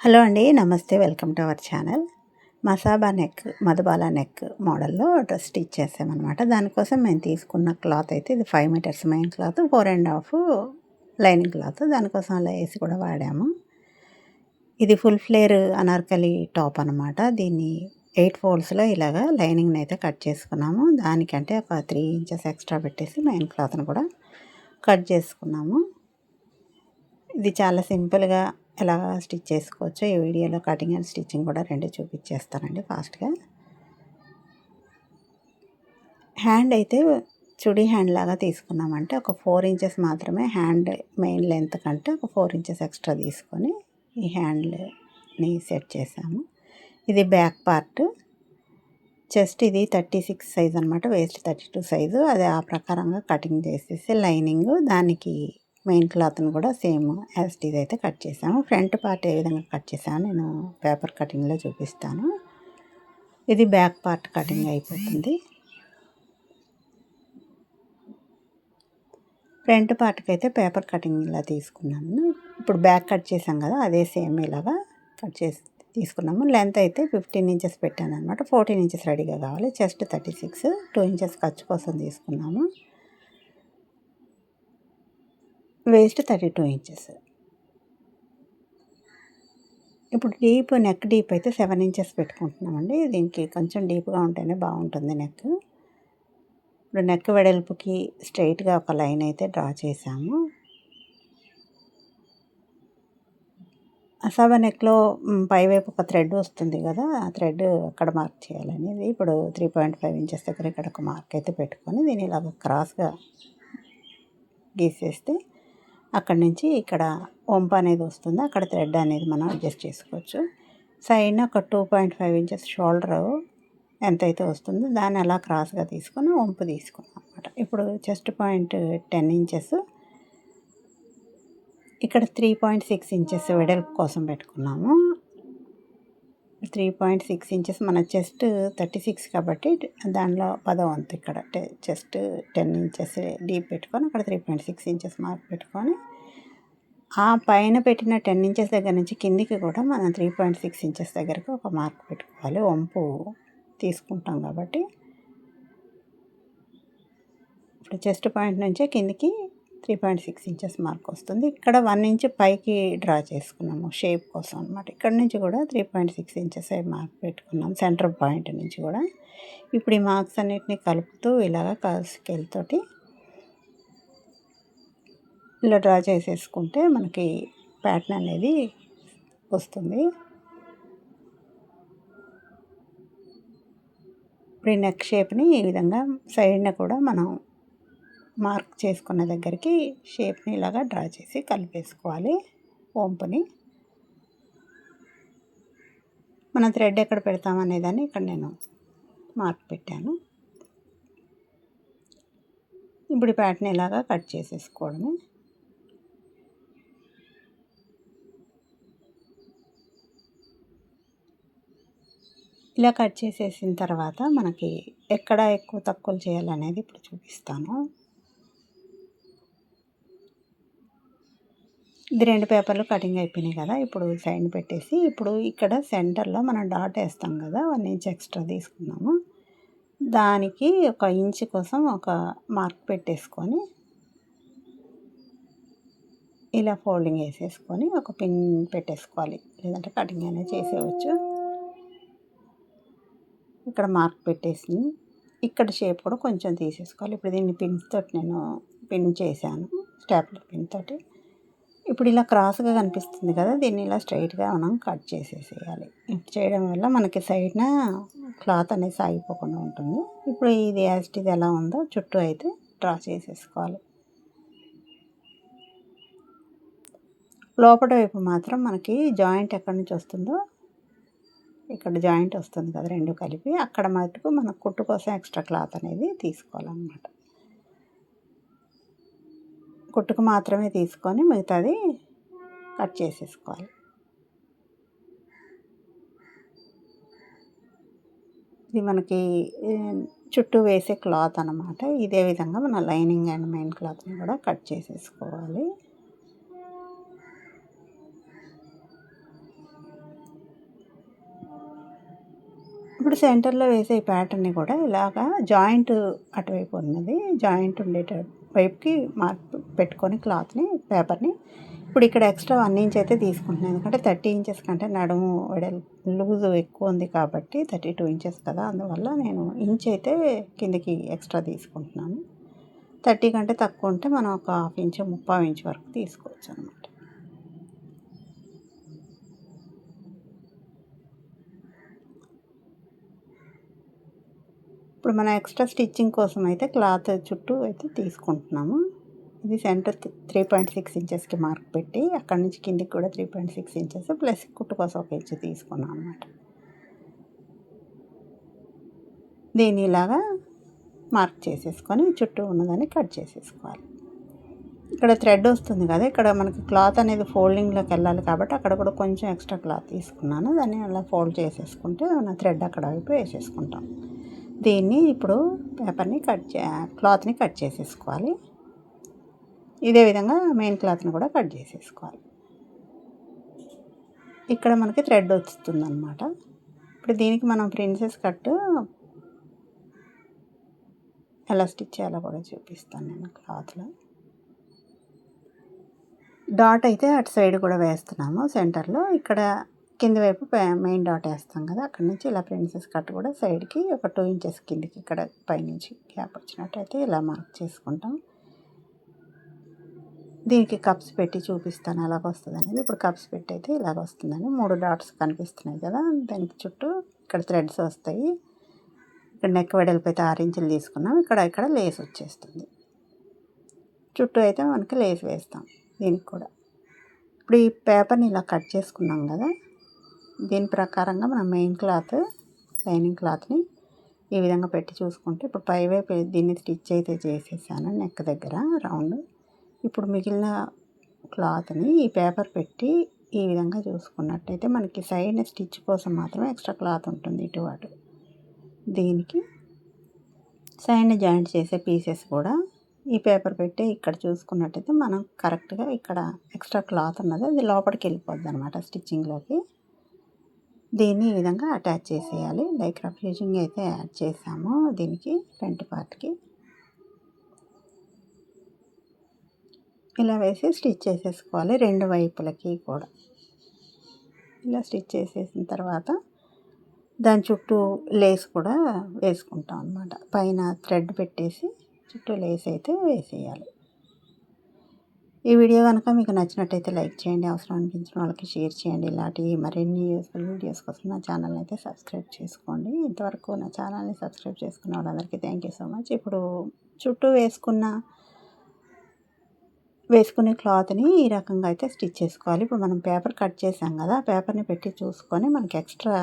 Hello అండి, నమస్తే. Welcome to our channel. Madhubala neck మోడల్లో డ్రెస్ స్టిచ్ చేసామన్నమాట. దానికోసం మేము తీసుకున్న క్లాత్ అయితే ఇది 5 metres main cloth, 4.5 lining cloth. దానికోసం అలా వేసి కూడా వాడాము. ఇది ఫుల్ ఫ్లేర్ అనార్కలి టాప్ అనమాట. దీన్ని 8 ఫోల్డ్స్లో ఇలాగా లైనింగ్ని అయితే కట్ చేసుకున్నాము. దానికంటే ఒక 3 ఇంచెస్ ఎక్స్ట్రా పెట్టేసి మెయిన్ క్లాత్ని కూడా కట్ చేసుకున్నాము. ఇది చాలా సింపుల్గా ఎలా స్టిచ్ చేసుకోవచ్చో ఈ వీడియోలో కటింగ్ అండ్ స్టిచ్చింగ్ కూడా రెండు చూపించేస్తానండి ఫాస్ట్గా. హ్యాండ్ అయితే చుడీ హ్యాండ్ లాగా తీసుకున్నామంటే ఒక 4 ఇంచెస్ మాత్రమే హ్యాండ్ మెయిన్ లెంత్ కంటే ఒక 4 ఇంచెస్ ఎక్స్ట్రా తీసుకొని ఈ హ్యాండ్ని సెట్ చేసాము. ఇది బ్యాక్ పార్ట్. చెస్ట్ ఇది 36 సైజ్ అనమాట, వేస్ట్ 32 సైజు. అది ఆ ప్రకారంగా కటింగ్ చేసేసి లైనింగ్ దానికి మెయిన్ క్లాత్ని కూడా సేమ్ యాజ్ ఇట్ ఈజ్ అయితే కట్ చేసాము. ఫ్రంట్ పార్ట్ ఏ విధంగా కట్ చేసాము నేను పేపర్ కటింగ్లో చూపిస్తాను. ఇది బ్యాక్ పార్ట్ కటింగ్ అయిపోతుంది. ఫ్రంట్ పార్ట్కి అయితే పేపర్ కటింగ్ ఇలా తీసుకున్నాను. ఇప్పుడు బ్యాక్ కట్ చేసాం కదా, అదే సేమ్ ఇలాగా కట్ చేసి తీసుకున్నాము. లెంత్ అయితే 15 ఇంచెస్ పెట్టాను అనమాట. 14 ఇంచెస్ రెడీగా కావాలి. చెస్ట్ 36, 2 ఇంచెస్ ఖర్చు కోసం తీసుకున్నాము. Waste 32 inches. ఇప్పుడు నెక్ డీప్ అయితే 7 ఇంచెస్ పెట్టుకుంటున్నామండి. దీనికి కొంచెం డీప్గా ఉంటేనే బాగుంటుంది నెక్. ఇప్పుడు నెక్ వెడల్పుకి స్ట్రైట్గా ఒక లైన్ అయితే డ్రా చేసాము. అసాబా నెక్లో పైవైపు ఒక థ్రెడ్ వస్తుంది కదా, ఆ థ్రెడ్ అక్కడ మార్క్ చేయాలనేది. ఇప్పుడు 3.5 ఇంచెస్ దగ్గర ఇక్కడ ఒక మార్క్ అయితే పెట్టుకొని దీన్ని ఇలాగ క్రాస్గా గీసేస్తే అక్కడి నుంచి ఇక్కడ వంపు అనేది వస్తుంది. అక్కడ థ్రెడ్ అనేది మనం అడ్జస్ట్ చేసుకోవచ్చు. సైడ్ ఒక 2.5 ఇంచెస్ షోల్డర్ ఎంతైతే వస్తుందో దాన్ని అలా క్రాస్గా తీసుకొని వంపు తీసుకున్నాం అనమాట. ఇప్పుడు చెస్ట్ పాయింట్ 10 ఇంచెస్, ఇక్కడ 3.6 ఇంచెస్ వెడల్పు కోసం పెట్టుకున్నాము. 3.6 ఇంచెస్ మన చెస్ట్ 36 కాబట్టి దానిలో 10వ వంతు ఇక్కడ చెస్ట్ 10 ఇంచెస్ డీప్ పెట్టుకొని అక్కడ 3.6 ఇంచెస్ మార్క్ పెట్టుకొని ఆ పైన పెట్టిన 10 ఇంచెస్ దగ్గర నుంచి కిందికి కూడా మనం 3.6 ఇంచెస్ దగ్గరకు ఒక మార్క్ పెట్టుకోవాలి. వంపు తీసుకుంటాం కాబట్టి ఇప్పుడు చెస్ట్ పాయింట్ నుంచే కిందికి 3.6 ఇంచెస్ మార్క్ వస్తుంది. ఇక్కడ 1 ఇంచ్ పైకి డ్రా చేసుకున్నాము షేప్ కోసం అనమాట. ఇక్కడ నుంచి కూడా 3.6 ఇంచెస్ మార్క్ పెట్టుకున్నాం సెంటర్ పాయింట్ నుంచి కూడా. ఇప్పుడు ఈ మార్క్స్ అన్నిటిని కలుపుతూ ఇలాగ స్కేల్ తోటి ఇలా డ్రా చేసేసుకుంటే మనకి ప్యాటర్న్ అనేది వస్తుంది. ఇప్పుడు ఈ నెక్ షేప్ని ఈ విధంగా సైడ్న కూడా మనం మార్క్ చేసుకున్న దగ్గరికి షేప్ని ఇలాగా డ్రా చేసి కలిపేసుకోవాలి. వంపుని మనం థ్రెడ్ ఎక్కడ పెడతామనేదాన్ని ఇక్కడ నేను మార్క్ పెట్టాను. ఇప్పుడు ప్యాటర్న్ ఇలాగా కట్ చేసేసుకోవడమే. ఇలా కట్ చేసేసిన తర్వాత మనకి ఎక్కడ ఎక్కువ తక్కువలు చేయాలనేది ఇప్పుడు చూపిస్తాను. ఇది 2 పేపర్లు కటింగ్ అయిపోయినాయి కదా. ఇప్పుడు సైడ్ పెట్టేసి ఇప్పుడు ఇక్కడ సెంటర్లో మనం డాట్ వేస్తాం కదా, 1 ఇంచ్ ఎక్స్ట్రా తీసుకున్నాము. దానికి 1 ఇంచ్ కోసం ఒక మార్క్ పెట్టేసుకొని ఇలా ఫోల్డింగ్ వేసేసుకొని ఒక పిన్ పెట్టేసుకోవాలి, లేదంటే కటింగ్ అనేది చేసేయచ్చు. ఇక్కడ మార్క్ పెట్టేసి ఇక్కడ షేప్ కూడా కొంచెం తీసేసుకోవాలి. ఇప్పుడు దీన్ని పిన్స్ తోటి నేను పిన్ చేశాను, స్టాప్లర్ పిన్ తోటి. ఇప్పుడు ఇలా క్రాస్గా కనిపిస్తుంది కదా, దీన్ని ఇలా స్ట్రైట్గా మనం కట్ చేసేసేయాలి. ఇటు చేయడం వల్ల మనకి సైడ్న క్లాత్ అనేది సాగిపోకుండా ఉంటుంది. ఇప్పుడు ఇది యాజ్ ఇట్ ఈజ్ ఎలా ఉందో చుట్టూ అయితే డ్రా చేసేసుకోవాలి. లోపల వైపు మాత్రం మనకి జాయింట్ ఎక్కడి నుంచి వస్తుందో ఇక్కడ జాయింట్ వస్తుంది కదా, రెండు కలిపి అక్కడ మటుకు మన కుట్టు కోసం ఎక్స్ట్రా క్లాత్ అనేది తీసుకోవాలన్నమాట. కుట్టుకు మాత్రమే తీసుకొని మిగతాది కట్ చేసేసుకోవాలి. ఇది మనకి చుట్టూ వేసే క్లాత్ అన్నమాట. ఇదే విధంగా మన లైనింగ్ అండ్ మెయిన్ క్లాత్ని కూడా కట్ చేసేసుకోవాలి. ఇప్పుడు సెంటర్లో వేసే ఈ ప్యాటర్న్ని కూడా ఇలాగా జాయింట్ అటువైపు ఉన్నది జాయింట్ ఉండేట వైపుకి మార్క్ పెట్టుకొని క్లాత్ని పేపర్ని ఇప్పుడు ఇక్కడ ఎక్స్ట్రా 1 ఇంచ్ అయితే తీసుకుంటున్నాను, ఎందుకంటే 30 ఇంచెస్ కంటే నడుము లూజు ఎక్కువ ఉంది కాబట్టి 32 ఇంచెస్ కదా, అందువల్ల నేను ఇంచ్ అయితే కిందికి ఎక్స్ట్రా తీసుకుంటున్నాను. 30 కంటే తక్కువ ఉంటే మనం ఒక 1/2 ఇంచ్ 3/4 ఇంచ్ వరకు తీసుకోవచ్చు అనమాట. ఇప్పుడు మనం ఎక్స్ట్రా స్టిచ్చింగ్ కోసం అయితే క్లాత్ చుట్టూ అయితే తీసుకుంటున్నాము. ఇది సెంటర్ 3.6 ఇంచెస్కి మార్క్ పెట్టి అక్కడి నుంచి కిందికి కూడా 3.6 ఇంచెస్ ప్లస్ కుట్టు కోసం 1 ఇంచ్ తీసుకున్నాం అనమాట. దీన్ని ఇలాగా మార్క్ చేసేసుకొని చుట్టూ ఉన్నదాన్ని కట్ చేసేసుకోవాలి. ఇక్కడ థ్రెడ్ వస్తుంది కదా, ఇక్కడ మనకి క్లాత్ అనేది ఫోల్డింగ్లోకి వెళ్ళాలి కాబట్టి అక్కడ కూడా కొంచెం ఎక్స్ట్రా క్లాత్ తీసుకున్నాను. దాన్ని అలా ఫోల్డ్ చేసేసుకుంటే మన థ్రెడ్ అక్కడ వైపు వేసేసుకుంటాం. దీన్ని ఇప్పుడు పేపర్ని క్లాత్ని కట్ చేసేసుకోవాలి. ఇదే విధంగా మెయిన్ క్లాత్ని కూడా కట్ చేసేసుకోవాలి. ఇక్కడ మనకి థ్రెడ్ వస్తుంది అనమాట. ఇప్పుడు దీనికి మనం ప్రిన్సెస్ కట్ ఎలా స్టిచ్ చేయాలో కూడా చూపిస్తాను నేను. క్లాత్లో డాట్ అయితే అటు సైడ్ కూడా వేస్తున్నాము సెంటర్లో. ఇక్కడ కింది వైపు మెయిన్ డాట్ వేస్తాం కదా, అక్కడి నుంచి ఇలా ప్రిన్సెస్ కట్ కూడా సైడ్కి ఒక 2 ఇంచెస్ కిందికి ఇక్కడ పైనుంచి గ్యాప్ వచ్చినట్టయితే ఇలా మార్క్ చేసుకుంటాం. దీనికి కప్స్ పెట్టి చూపిస్తాను ఎలాగ వస్తుంది అనేది. ఇప్పుడు కప్స్ పెట్టి అయితే ఇలాగ వస్తుందని 3 డాట్స్ కనిపిస్తున్నాయి కదా, దానికి చుట్టూ ఇక్కడ థ్రెడ్స్ వస్తాయి. ఇక్కడ నెక్ వెడల్పు అయితే 6 ఇంచులు తీసుకున్నాం. ఇక్కడ లేస్ వచ్చేస్తుంది. చుట్టూ అయితే మనకి లేస్ వేస్తాం దీనికి కూడా. ఇప్పుడు ఈ పేపర్ని ఇలా కట్ చేసుకున్నాం కదా, దీని ప్రకారంగా మనం మెయిన్ క్లాత్ లైనింగ్ క్లాత్ని ఈ విధంగా పెట్టి చూసుకుంటే ఇప్పుడు పైవైపు దీన్ని స్టిచ్ అయితే చేసేసాను నెక్ దగ్గర రౌండ్. ఇప్పుడు మిగిలిన క్లాత్ని ఈ పేపర్ పెట్టి ఈ విధంగా చూసుకున్నట్టయితే మనకి సైడ్ స్టిచ్ కోసం మాత్రం ఎక్స్ట్రా క్లాత్ ఉంటుంది ఇటు అటు. దీనికి సైడ్ని జాయింట్ చేసే పీసెస్ కూడా ఈ పేపర్ పెట్టి ఇక్కడ చూసుకున్నట్టయితే మనం కరెక్ట్గా ఇక్కడ ఎక్స్ట్రా క్లాత్ ఉన్నది అది లోపలికి వెళ్ళిపోద్ది అనమాట స్టిచ్చింగ్లోకి. దీన్ని ఈ విధంగా అటాచ్ చేసేయాలి. లైక్రా ఫ్యూజింగ్ అయితే యాడ్ చేసాము దీనికి ఫ్రంట్ పార్ట్కి. ఇలా వేసి స్టిచ్ చేసేసుకోవాలి 2 వైపులకి కూడా. ఇలా స్టిచ్ చేసేసిన తర్వాత దాని చుట్టూ లేస్ కూడా వేసుకుంటాం అన్నమాట. పైన థ్రెడ్ పెట్టేసి చుట్టూ లేస్ అయితే వేసేయాలి. ఈ వీడియో కనుక మీకు నచ్చినట్టయితే లైక్ చేయండి, అవసరం అనిపించిన వాళ్ళకి షేర్ చేయండి. ఇలాంటి మరిన్ని యూస్ఫుల్ వీడియోస్ కోసం నా ఛానల్ని అయితే సబ్స్క్రైబ్ చేసుకోండి. ఇంతవరకు నా ఛానల్ని సబ్స్క్రైబ్ చేసుకున్న వాళ్ళందరికీ థ్యాంక్ యూ సో మచ్. ఇప్పుడు చుట్టూ వేసుకునే క్లాత్ని ఈ రకంగా అయితే స్టిచ్ చేసుకోవాలి. ఇప్పుడు మనం పేపర్ కట్ చేసాం కదా, పేపర్ని పెట్టి చూసుకొని మనకి ఎక్స్ట్రా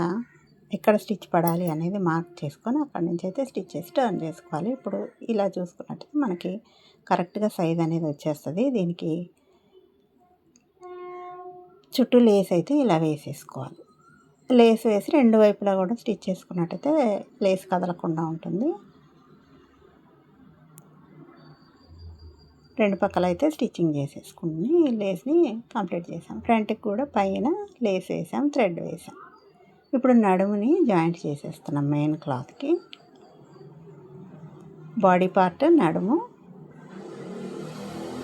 ఎక్కడ స్టిచ్ పడాలి అనేది మార్క్ చేసుకొని అక్కడి నుంచి అయితే స్టిచ్ చేసి టర్న్ చేసుకోవాలి. ఇప్పుడు ఇలా చూసుకున్నట్టయితే మనకి కరెక్ట్గా సైజ్ అనేది వచ్చేస్తుంది. దీనికి చుట్టూ లేస్ అయితే ఇలా వేసేసుకోవాలి. లేస్ వేసి 2 వైపులా కూడా స్టిచ్ చేసుకున్నట్టయితే లేస్ కదలకుండా ఉంటుంది. 2 పక్కల అయితే స్టిచ్చింగ్ చేసేసుకుని లేస్ని కంప్లీట్ చేసాం. ఫ్రంట్కి కూడా పైన లేస్ వేసాం, థ్రెడ్ వేసాం. ఇప్పుడు నడుముని జాయింట్ చేసేస్తున్నాం మెయిన్ క్లాత్కి. బాడీ పార్ట్ నడుము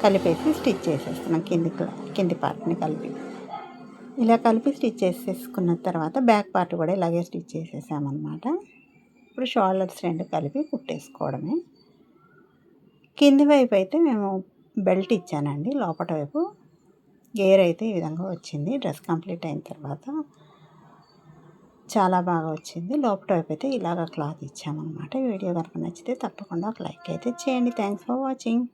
కలిపేసి స్టిచ్ చేసేస్తున్నాం కింది పార్ట్ని కలిపి. ఇలా కలిపి స్టిచ్ చేసేసుకున్న తర్వాత బ్యాక్ పార్ట్ కూడా ఇలాగే స్టిచ్ చేసేసామన్నమాట. ఇప్పుడు షోల్డర్స్ 2 కలిపి కుట్టేసుకోవడమే. కింది వైపు అయితే మేము బెల్ట్ ఇచ్చానండి, లోపల వైపు గేర్ అయితే ఈ విధంగా వచ్చింది. డ్రెస్ కంప్లీట్ అయిన తర్వాత చాలా బాగా వచ్చింది. లోపల వైపు అయితే ఇలాగ క్లాత్ ఇచ్చామన్నమాట. ఈ వీడియో కనుక నచ్చితే తప్పకుండా ఒక లైక్ అయితే చేయండి. Thanks for watching.